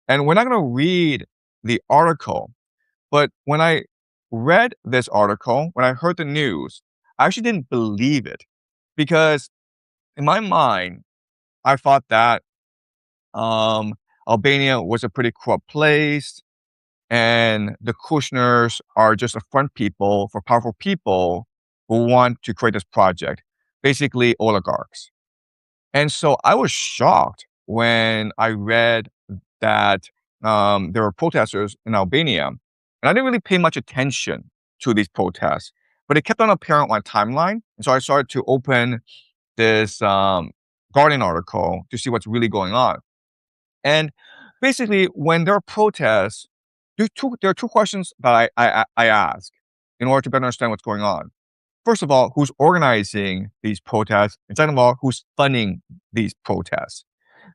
And we're not going to read the article, but when I read this article, when I heard the news, I actually didn't believe it because in my mind, I thought that um, Albania was a pretty corrupt place, and the Kushners are just a front people for powerful people who want to create this project, basically oligarchs. And so I was shocked when I read that there were protesters in Albania, and I didn't really pay much attention to these protests, but it kept on appearing on my timeline, and so I started to open this Guardian article to see what's really going on. And basically, when there are protests, there are two questions that I ask in order to better understand what's going on. First of all, who's organizing these protests? And second of all, who's funding these protests?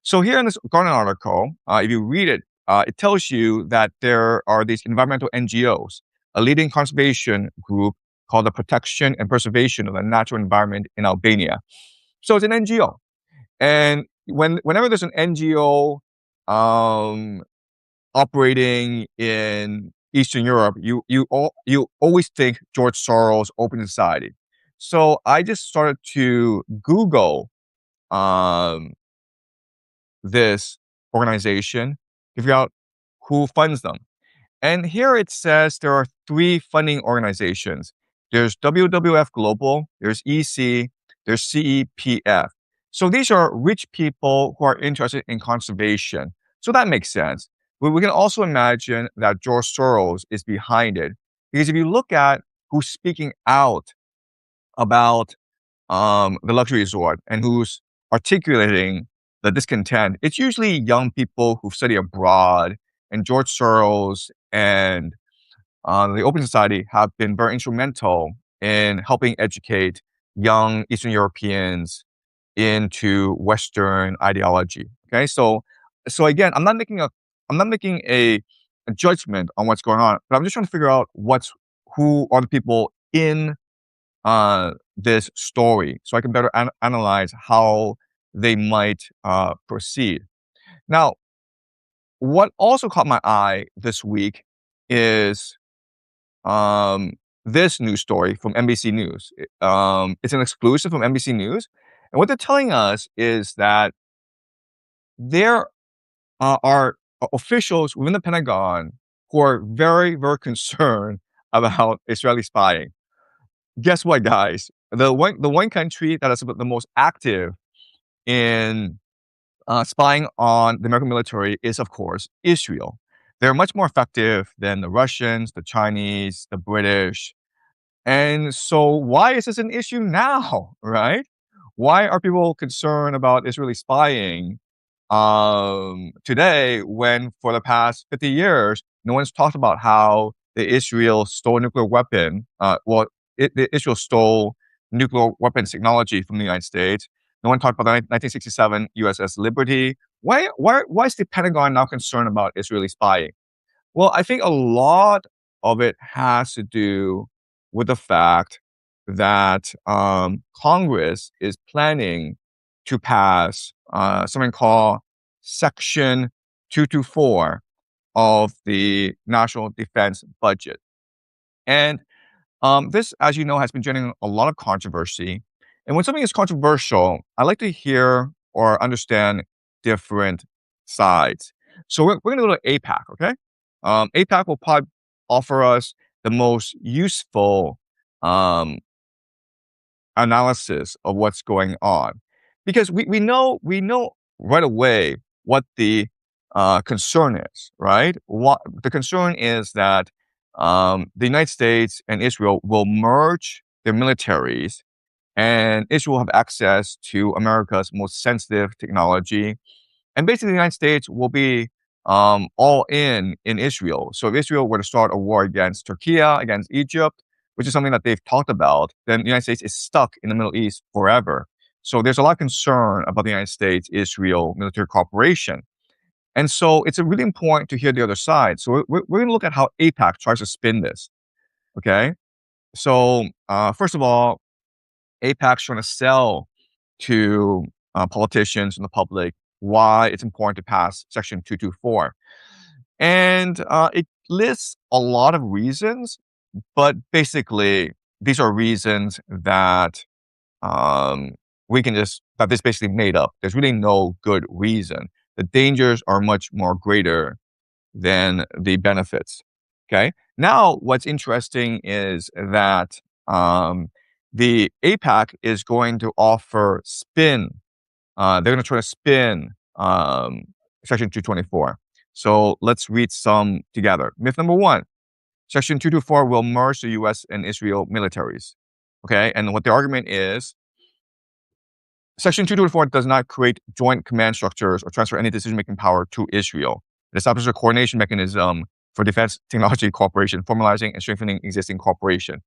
So here in this Guardian article, if you read it, it tells you that there are these environmental NGOs, a leading conservation group called the Protection and Preservation of the Natural Environment in Albania. So it's an NGO. And whenever there's an NGO um, operating in Eastern Europe, you always think George Soros, Open Society. So I just started to Google um, this organization to figure out who funds them. And here it says there are three funding organizations. There's WWF Global, there's EC, there's CEPF. So these are rich people who are interested in conservation. So that makes sense. But we can also imagine that George Soros is behind it. Because if you look at who's speaking out about the luxury resort and who's articulating the discontent, it's usually young people who study abroad, and George Soros and the Open Society have been very instrumental in helping educate young Eastern Europeans into Western ideology. Okay, so again, I'm not making a judgment on what's going on, but I'm just trying to figure out who are the people in this story, so I can better analyze how they might proceed. Now, what also caught my eye this week is um, this news story from NBC News. It's an exclusive from NBC News. And what they're telling us is that there are officials within the Pentagon who are very, very concerned about Israeli spying. Guess what, guys? The one country that is the most active in spying on the American military is, of course, Israel. They're much more effective than the Russians, the Chinese, the British. And so, why is this an issue now, right? Why are people concerned about Israeli spying today when for the past 50 years, no one's talked about how Israel stole a nuclear weapon? Israel stole nuclear weapons technology from the United States. No one talked about the 1967 USS Liberty. Why is the Pentagon now concerned about Israeli spying? Well, I think a lot of it has to do with the fact that Congress is planning to pass something called Section 224 of the National Defense Budget. And this, as you know, has been generating a lot of controversy. And when something is controversial, I like to hear or understand different sides. So we're going to go to APAC, okay? APAC will probably offer us the most useful um, analysis of what's going on, because we know right away what the concern is, right? What the concern is that the United States and Israel will merge their militaries, and Israel will have access to America's most sensitive technology, and basically the United States will be all in Israel. So if Israel were to start a war against Turkey, against Egypt, which is something that they've talked about, then the United States is stuck in the Middle East forever. So there's a lot of concern about the United States-Israel military cooperation. And so it's really important to hear the other side. So we're going to look at how APAC tries to spin this, okay? So first of all, APAC's trying to sell to politicians and the public why it's important to pass Section 224. And it lists a lot of reasons, but basically, these are reasons that that this basically made up. There's really no good reason. The dangers are much more greater than the benefits. Okay. Now, what's interesting is that the APAC is going to offer spin. They're going to try to spin Section 224. So let's read some together. Myth number one: Section 224 will merge the U.S. and Israel militaries. Okay, and what the argument is, Section 224 does not create joint command structures or transfer any decision-making power to Israel. It establishes a coordination mechanism for defense technology cooperation, formalizing and strengthening existing cooperation.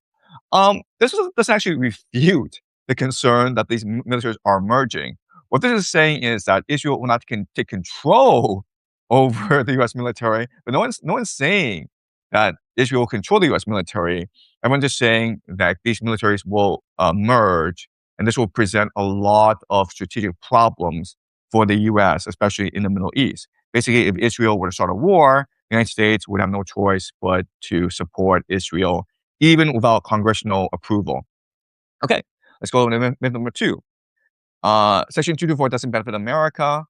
This doesn't actually refute the concern that these militaries are merging. What this is saying is that Israel will not take control over the U.S. military, but no one's saying that Israel will control the U.S. military. Everyone's just saying that these militaries will merge, and this will present a lot of strategic problems for the U.S., especially in the Middle East. Basically, if Israel were to start a war, the United States would have no choice but to support Israel, even without congressional approval. Okay, let's go to myth number two. Section 224 doesn't benefit America.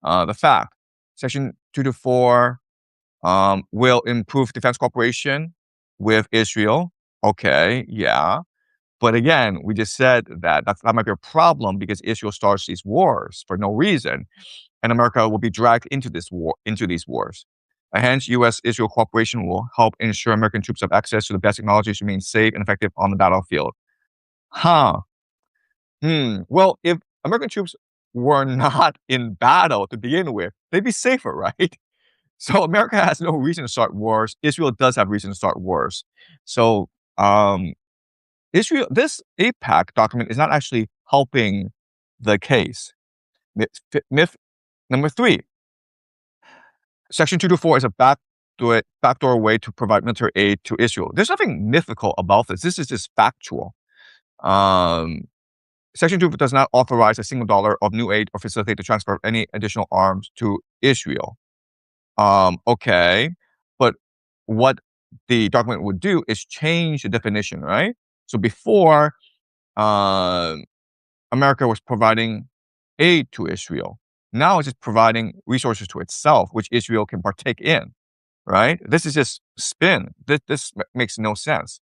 The fact, Section 224 will improve defense cooperation with Israel. Okay, yeah. But again, we just said that that might be a problem because Israel starts these wars for no reason, and America will be dragged into these wars. Hence, U.S.-Israel cooperation will help ensure American troops have access to the best technologies to remain safe and effective on the battlefield. Huh. Well, if American troops were not in battle to begin with, they'd be safer, right? So America has no reason to start wars. Israel does have reason to start wars. So this APAC document is not actually helping the case. Myth number three: Section 224 is a backdoor way to provide military aid to Israel. There's nothing mythical about this. This is just factual. Section 2 does not authorize a single dollar of new aid or facilitate the transfer of any additional arms to Israel. Okay, but what the document would do is change the definition, right? So before, America was providing aid to Israel. Now it's just providing resources to itself, which Israel can partake in, right? This is just spin. This makes no sense.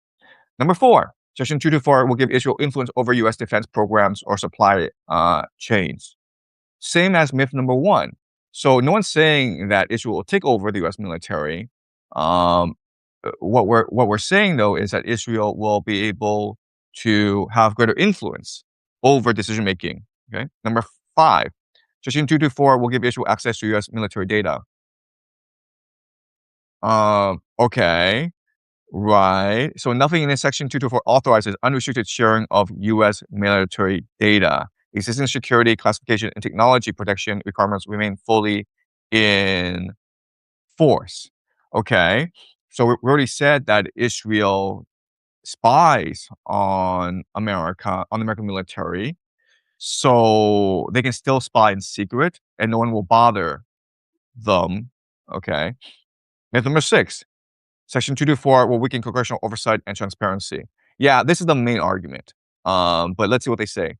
Number four, Section 224 will give Israel influence over U.S. defense programs or supply chains. Same as myth number one. So no one's saying that Israel will take over the U.S. military. What we're saying though is that Israel will be able to have greater influence over decision making. Okay. Number five, Section 224 will give Israel access to U.S. military data. Okay. Right. So nothing in this Section 224 authorizes unrestricted sharing of U.S. military data. Existing security, classification, and technology protection requirements remain fully in force. Okay. So we already said that Israel spies on America, on the American military. So they can still spy in secret and no one will bother them. Okay. Myth number six, Section 224 will weaken congressional oversight and transparency. Yeah, this is the main argument. But let's see what they say.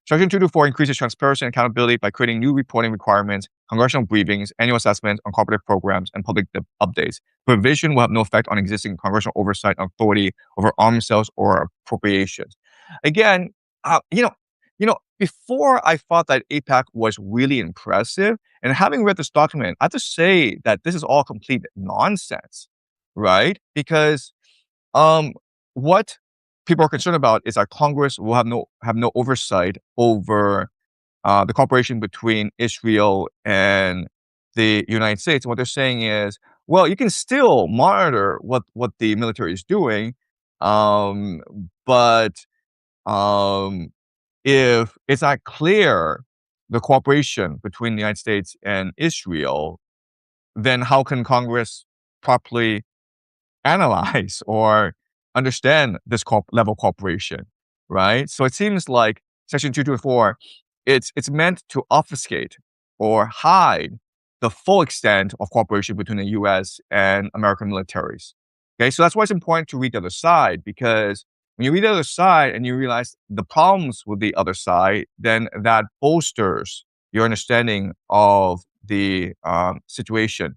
Section 224 increases transparency and accountability by creating new reporting requirements, congressional briefings, annual assessments on cooperative programs, and public updates. Provision will have no effect on existing congressional oversight and authority over arms sales or appropriations. Again, before I thought that APAC was really impressive, and having read this document, I have to say that this is all complete nonsense, right? Because what people are concerned about is that Congress will have no oversight over the cooperation between Israel and the United States. And what they're saying is, well, you can still monitor what the military is doing, but if it's not clear the cooperation between the United States and Israel, then how can Congress properly analyze or understand this level of cooperation, right? So it seems like Section 224, it's meant to obfuscate or hide the full extent of cooperation between the US and American militaries. Okay, so that's why it's important to read the other side, because when you read the other side and you realize the problems with the other side, then that bolsters your understanding of the situation.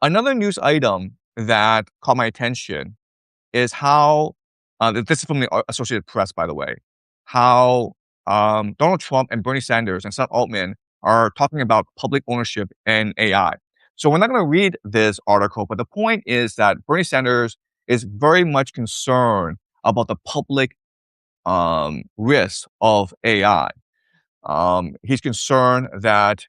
Another news item that caught my attention is how, this is from the Associated Press, by the way, how Donald Trump and Bernie Sanders and Sam Altman are talking about public ownership and AI. So we're not going to read this article, but the point is that Bernie Sanders is very much concerned about the public risk of AI. He's concerned that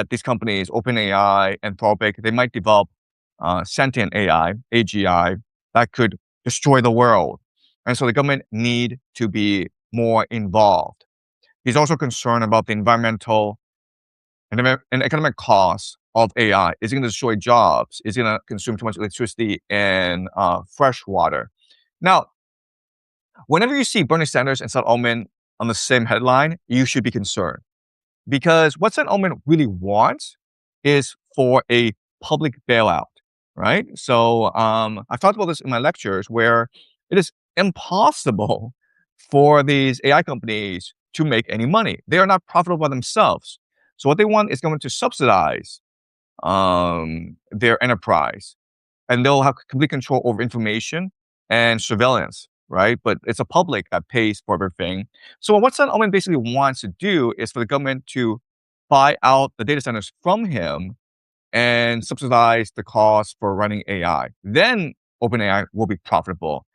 these companies, OpenAI, Anthropic, they might develop sentient AI, AGI, that could destroy the world. And so the government need to be more involved. He's also concerned about the environmental and economic costs of AI. Is it going to destroy jobs? Is it going to consume too much electricity and fresh water? Now, whenever you see Bernie Sanders and Sam Altman on the same headline, you should be concerned. Because what Sam Altman really wants is for a public bailout, right? So I've talked about this in my lectures where it is impossible for these AI companies to make any money. They are not profitable by themselves. So what they want is going to subsidize their enterprise, and they'll have complete control over information and surveillance, right? But it's a public that pays for everything. So what Sam Altman basically wants to do is for the government to buy out the data centers from him and subsidize the cost for running AI. Then OpenAI will be profitable.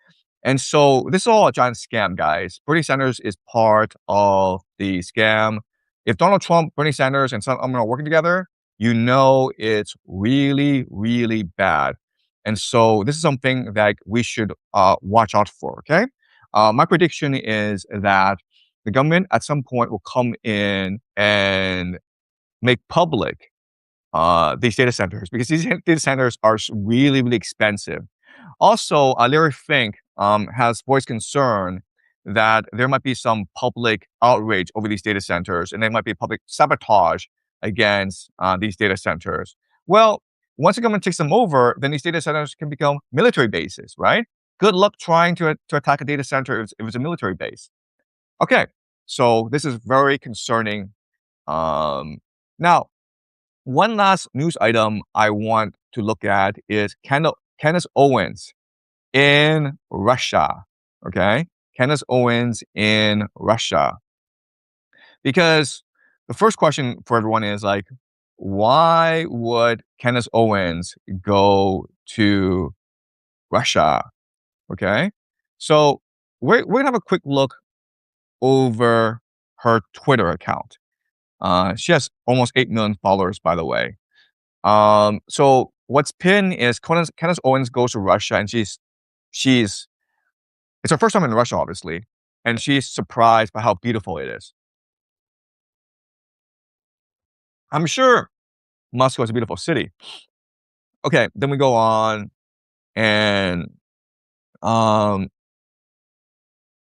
And so this is all a giant scam, guys. Bernie Sanders is part of the scam. If Donald Trump, Bernie Sanders, and Sam Altman are working together, you know it's really, really bad. And so this is something that we should watch out for, okay? My prediction is that the government at some point will come in and make public these data centers, because these data centers are really, really expensive. Also, Larry Fink has voiced concern that there might be some public outrage over these data centers, and there might be public sabotage against these data centers. Well, once the government takes them over, then these data centers can become military bases, right? Good luck trying to attack a data center if it's a military base. Okay, so this is very concerning. Now, one last news item I want to look at is Candace Owens in Russia. Okay, Candace Owens in Russia. Because the first question for everyone is like, why would Candace Owens go to Russia? Okay, so we're gonna have a quick look over her Twitter account. She has almost 8 million followers, by the way. So what's pinned is Candace Owens goes to Russia, and she's it's her first time in Russia, obviously, and she's surprised by how beautiful it is. I'm sure Moscow is a beautiful city. Okay, then we go on, and um,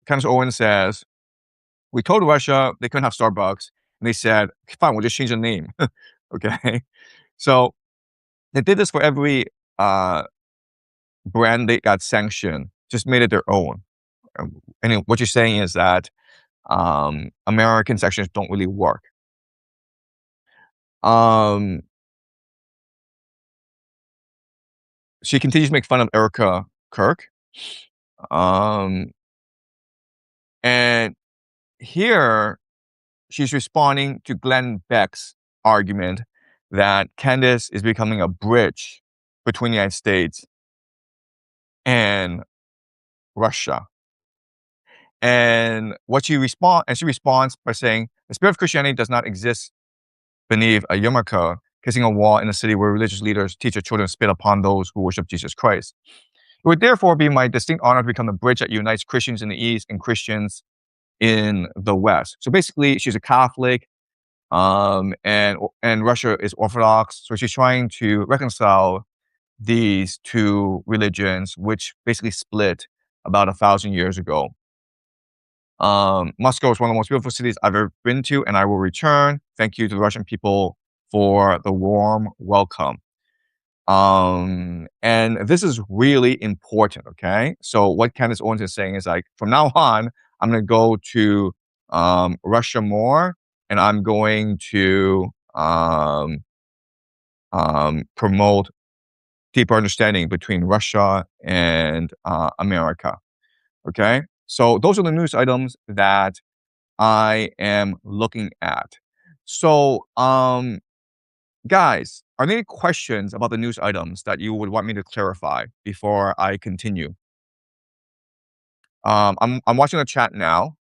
Candace Owens says, "We told Russia they couldn't have Starbucks, and they said, fine, we'll just change the name." Okay, so they did this for every brand they got sanctioned, just made it their own. And what you're saying is that American sanctions don't really work. Um, she continues to make fun of Erica Kirk. Um, and here she's responding to Glenn Beck's argument that Candace is becoming a bridge between the United States and Russia. And she responds by saying, the spirit of Christianity does not exist beneath a yarmulke kissing a wall in a city where religious leaders teach their children to spit upon those who worship Jesus Christ. It would therefore be my distinct honor to become the bridge that unites Christians in the East and Christians in the West. So basically, she's a Catholic, and Russia is Orthodox. So she's trying to reconcile these two religions, which basically split about 1,000 years ago. Moscow is one of the most beautiful cities I've ever been to, and I will return. Thank you to the Russian people for the warm welcome. And this is really important, okay? So what Candace Owens is saying is like, from now on, I'm gonna go to Russia more, and I'm going to promote deeper understanding between Russia and America. Okay, so those are the news items that I am looking at. So, guys, are there any questions about the news items that you would want me to clarify before I continue? I'm watching the chat now.